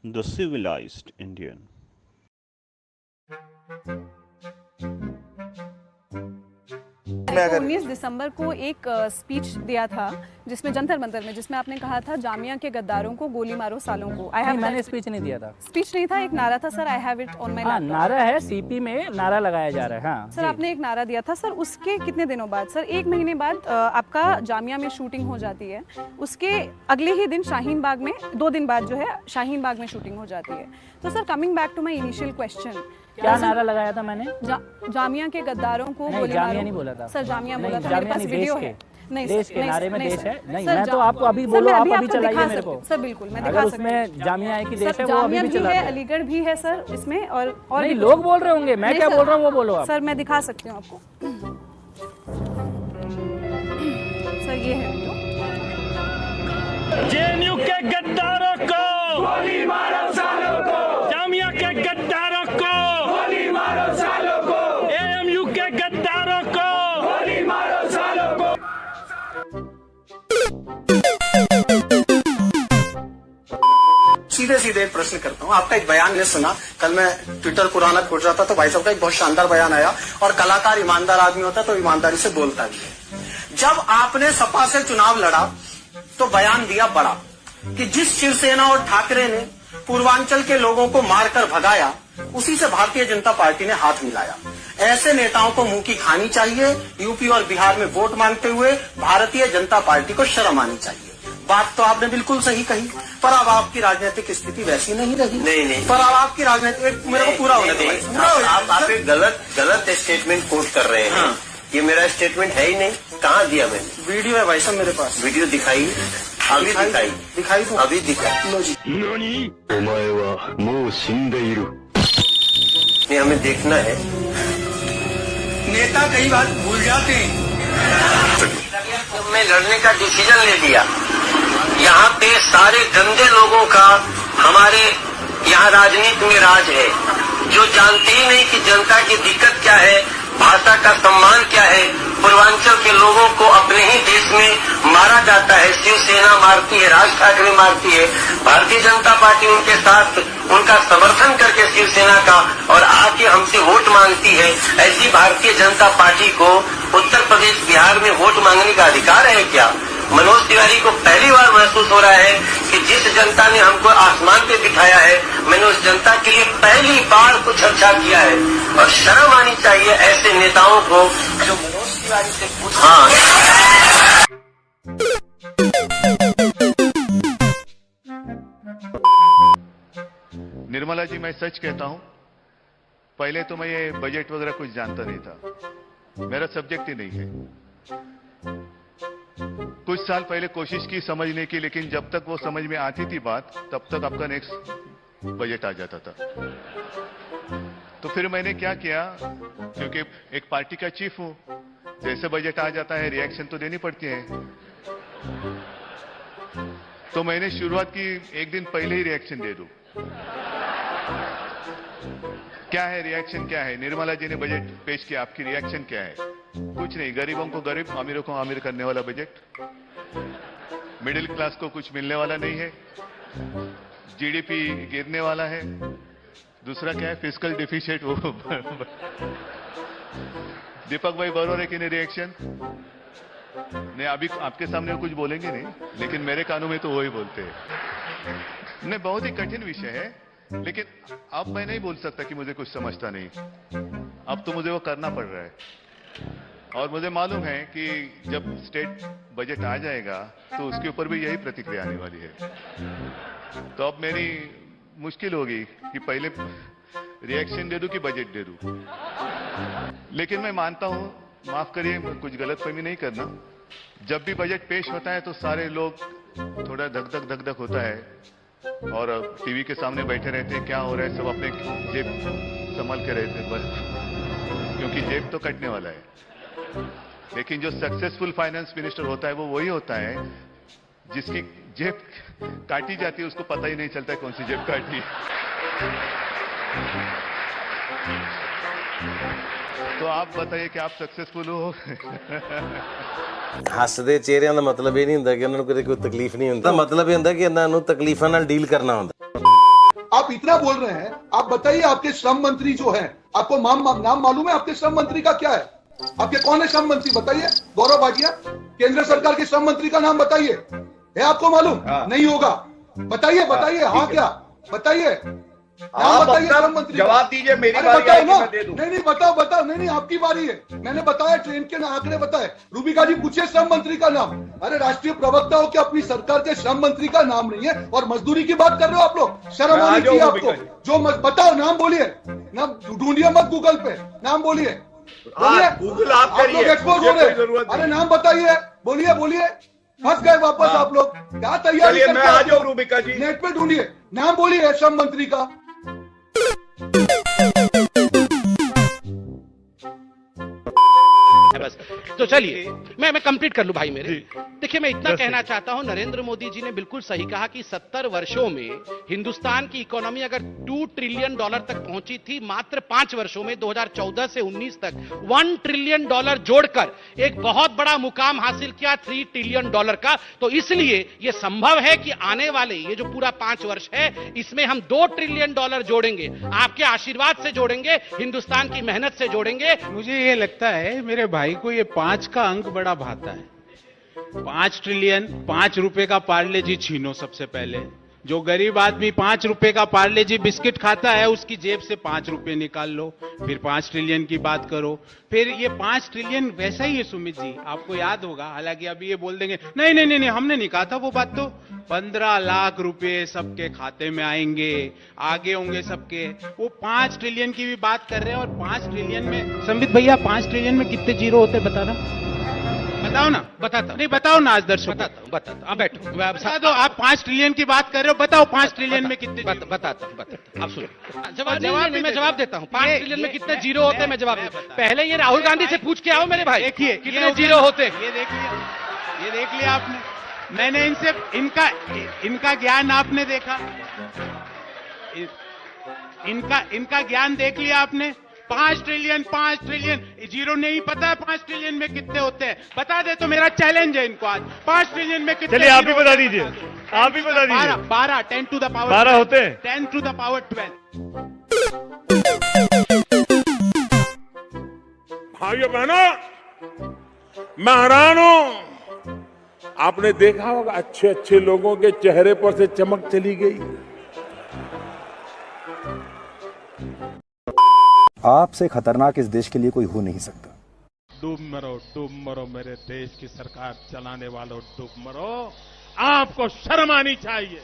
The civilized Indian. मैंने 19 दिसंबर को एक स्पीच दिया था जिसमें जंतर मंतर में, जिसमें आपने कहा था जामिया के गद्दारों को गोली मारो सालों को। नहीं, मैंने स्पीच नहीं दिया था। स्पीच नहीं था, एक नारा था sir. I have it on my laptop. नारा है, सीपी में नारा लगाया जा रहा है। हाँ सर, आपने एक नारा दिया था सर। उसके कितने दिनों बाद सर, 1 महीने बाद आपका जामिया में शूटिंग हो जाती है। उसके अगले ही दिन शाहीन बाग में, 2 दिन बाद जो है शाहीन बाग में शूटिंग हो जाती है। तो sir, coming back to my initial question, क्या नारा लगाया था मैंने? जामिया के गद्दारों को गोली मारो। जामिया नहीं बोला था सर, जामिया बोला था। मेरे पास वीडियो है। नहीं, देश के नारे में देश है। नहीं, मैं तो आपको अभी बोलो, आप अभी चलाइए मेरे को। सर बिल्कुल, मैं दिखा सकती हूँ। उसमें जामिया है कि देश है, वो अभी भी चला है, अलीगढ़ भी है सर इसमें। और नहीं, लोग बोल रहे होंगे, मैं क्या बोल रहा हूँ वो बोलो आप। सर, मैं दिखा सकती हूँ आपको। सर, ये है वीडियो। जेएनयू के गद्दारों को गोली मारो सालों को, जामिया के गद्दारों को गोली मारो सालों को, एएमयू के गद्दारों को गोली मारो सालों को। सीधे सीधे एक प्रश्न करता हूँ। आपका एक बयान ने सुना, कल मैं ट्विटर पुराना खोज रहा था तो भाई साहब का एक बहुत शानदार बयान आया। और कलाकार ईमानदार आदमी होता है तो ईमानदारी से बोलता भी है। जब आपने सपा से चुनाव लड़ा तो बयान दिया बड़ा कि जिस शिवसेना और ठाकरे ने पूर्वांचल के लोगों को मारकर भगाया, उसी से भारतीय जनता पार्टी ने हाथ मिलाया। ऐसे नेताओं को मुंह की खानी चाहिए। यूपी और बिहार में वोट मांगते हुए भारतीय जनता पार्टी को शर्म आनी चाहिए। बात तो आपने बिल्कुल सही कही, पर अब आपकी राजनीतिक स्थिति वैसी नहीं रही। नहीं, पर अब आपकी राजनीतिक, मेरे को पूरा होने दो। आप एक गलत स्टेटमेंट कोट कर रहे हैं। ये मेरा स्टेटमेंट है ही नहीं। कहाँ दिया मैंने? वीडियो है भाई साहब मेरे पास। वीडियो दिखाई, अभी दिखाई दो। अभी दिखाई। लो जी। ये हमें देखना है। नेता कई बार भूल जाते हैं। मैं लड़ने का डिसीजन ले लिया। यहाँ पे सारे गंदे लोगों का हमारे यहाँ राजनीति में राज है, जो जानते ही नहीं कि जनता की दिक्कत क्या है, भाषा का सम्मान क्या है। पूर्वांचल के लोगों को अपने ही देश में मारा जाता है। शिवसेना मारती है, राज ठाकरे मारती है, भारतीय जनता पार्टी उनके साथ उनका समर्थन करके शिवसेना का और आके हमसे वोट मांगती है। ऐसी भारतीय जनता पार्टी को उत्तर प्रदेश बिहार में वोट मांगने का अधिकार है क्या? मनोज तिवारी को पहली बार महसूस हो रहा है कि जिस जनता ने हमको आसमान पे बिठाया है, मैंने उस जनता के लिए पहली बार कुछ अच्छा किया है। और शर्म आनी चाहिए ऐसे नेताओं को जो मनोज तिवारी से पूछ। हाँ, निर्मला जी, मैं सच कहता हूं, पहले तो मैं ये बजट वगैरह कुछ जानता नहीं था। मेरा सब्जेक्ट ही नहीं है। कुछ साल पहले कोशिश की समझने की, लेकिन जब तक वो समझ में आती थी बात, तब तक आपका नेक्स्ट बजट आ जाता था। तो फिर मैंने क्या किया, क्योंकि एक पार्टी का चीफ हूं, जैसे बजट आ जाता है रिएक्शन तो देनी पड़ती है। तो मैंने शुरुआत की, एक दिन पहले ही रिएक्शन दे दूं। क्या है रिएक्शन? क्या है? निर्मला जी ने बजट पेश किया, आपकी रिएक्शन क्या है? कुछ नहीं, गरीबों को गरीब, अमीरों को अमीर करने वाला बजट। मिडिल क्लास को कुछ मिलने वाला नहीं है। जीडीपी गिरने वाला है। दूसरा क्या है? Fiscal deficit. वो दीपक भाई बरोबर है कि नहीं रिएक्शन? नहीं, अभी आपके सामने कुछ बोलेंगे नहीं, लेकिन मेरे कानों में तो वो ही बोलते हैं। नहीं, बहुत ही कठिन विषय है, लेकिन अब मैं नहीं बोल सकता कि मुझे कुछ समझता नहीं। अब तो मुझे वो करना पड़ रहा है। और मुझे मालूम है कि जब स्टेट बजट आ जाएगा तो उसके ऊपर भी यही प्रतिक्रिया आने वाली है। तो अब मेरी मुश्किल होगी कि पहले रिएक्शन दे दूं कि बजट दे दूं। लेकिन मैं मानता हूं, माफ करिए, कुछ गलतफहमी नहीं करना, जब भी बजट पेश होता है तो सारे लोग थोड़ा धक धक होता है और टीवी के सामने बैठे रहते हैं, क्या हो रहा है, सब अपने जेब संभाल के रहते हैं बस, क्योंकि जेब तो कटने वाला है। लेकिन जो सक्सेसफुल फाइनेंस मिनिस्टर होता है वो वही होता है जिसकी जेब काटी जाती है, उसको पता ही नहीं चलता है कौन सी जेब काटी। तो आप बताइए कि आप सक्सेसफुल हो? ਹੱਸਦੇ ਚਿਹਰਿਆਂ ਦਾ ਮਤਲਬ ਇਹ ਨਹੀਂ ਹੁੰਦਾ ਕਿ ਉਹਨਾਂ ਨੂੰ ਕੋਈ ਤਕਲੀਫ ਨਹੀਂ ਹੁੰਦੀ। ਮਤਲਬ ਇਹ ਹੁੰਦਾ ਕਿ ਇਹਨਾਂ ਨੂੰ ਤਕਲੀਫਾਂ ਨਾਲ ਡੀਲ ਕਰਨਾ ਹੁੰਦਾ। आप इतना बोल रहे हैं, आप बताइए आपके श्रम मंत्री जो है, आपको नाम मालूम है आपके श्रम मंत्री का क्या है? आपके कौन है श्रम मंत्री बताइए? गौरव भाटिया, केंद्र सरकार के श्रम मंत्री का नाम बताइए, है आपको मालूम? नहीं होगा, बताइए बताइए, हाँ क्या बताइए, नाम बताइए श्रम मंत्री। जवाब दीजिए, मेरी बारी बताओ ना। मैं दे दूं। नहीं बताओ, नहीं आपकी बारी है, मैंने बताया ट्रेन के आंकड़े बताए। रूबिका जी पूछिए श्रम मंत्री का नाम। अरे राष्ट्रीय प्रवक्ता हो क्या, अपनी सरकार के श्रम मंत्री का नाम नहीं है और मजदूरी की बात कर रहे हो आप लोग? शर्म आनी चाहिए आपको। जो बताओ, नाम बोलिए, नाम ढूंढिए मत गूगल पे, नाम बोलिए, गूगल आप लोग एक्सपोज हो रहे। अरे नाम बताइए, बोलिए, फंस गए वापस आप लोग। क्या तैयारी करते आ जाओ रूबिका जी, नेट पे ढूंढिए, नाम बोलिए श्रम मंत्री का। बस तो चलिए मैं कंप्लीट कर लूं भाई मेरे। देखिए मैं इतना कहना चाहता हूं, नरेंद्र मोदी जी ने बिल्कुल सही कहा कि 70 वर्षों में हिंदुस्तान की इकोनॉमी अगर $2 ट्रिलियन तक पहुंची थी, मात्र 5 वर्षों में 2014 से 19 तक $1 ट्रिलियन जोड़कर एक बहुत बड़ा मुकाम हासिल किया $3 ट्रिलियन का। तो इसलिए यह संभव है कि आने वाले ये जो पूरा 5 वर्ष है इसमें हम $2 ट्रिलियन जोड़ेंगे, आपके आशीर्वाद से जोड़ेंगे, हिंदुस्तान की मेहनत से जोड़ेंगे। मुझे ये लगता है मेरे भाई को ये 5 का अंक बड़ा भाता है। 5 ट्रिलियन, 5 रुपए का पार्ले जी छीनो सबसे पहले। जो गरीब आदमी 5 रुपए का पार्ले जी बिस्किट खाता है उसकी जेब से 5 रुपए निकाल लो, फिर 5 ट्रिलियन की बात करो। फिर ये 5 ट्रिलियन वैसा ही है सुमित जी, आपको याद होगा, हालांकि अभी ये बोल देंगे नहीं हमने नहीं कहा था वो बात। तो 15 लाख रुपए सबके खाते में आएंगे, आगे होंगे सबके। वो 5 ट्रिलियन की भी बात कर रहे हैं, और 5 ट्रिलियन में संबित भैया 5 ट्रिलियन में कितने जीरो होते बताओ ना। बताता नहीं, बताओ ना आज दर्शक। बताता हूं, बैठो बता दो। आप 5 ट्रिलियन की बात कर रहे हो, बताओ 5 ट्रिलियन में कितने? बताता हूं, आप सुनो। जवाब देता हूँ। 5 ट्रिलियन में कितने जीरो होते हैं मैं जवाब देता हूं। पहले ये राहुल गांधी से पूछ के आओ मेरे भाई, देखिए कितने जीरो होते हैं। ये देख लिया आपने, मैंने इनसे इनका ज्ञान आपने देखा, इनका ज्ञान देख लिया आपने। 5 ट्रिलियन जीरो नहीं पता है 5 ट्रिलियन में कितने होते हैं? बता दे तो मेरा चैलेंज है इनको आज। 5 ट्रिलियन में कितने? चलिए आप भी बता दीजिए, आप भी बता दीजिए। 12 10 टू द पावर 12 होते हैं। 10 टू द पावर 12। भाइयों बहनों, मैं हैरान हूं। आपने देखा होगा अच्छे लोगों के चेहरे पर से चमक चली गई। आपसे खतरनाक इस देश के लिए कोई हो नहीं सकता। डूब मरो मेरे देश की सरकार चलाने वालों, डूब मरो। आपको शर्म आनी चाहिए।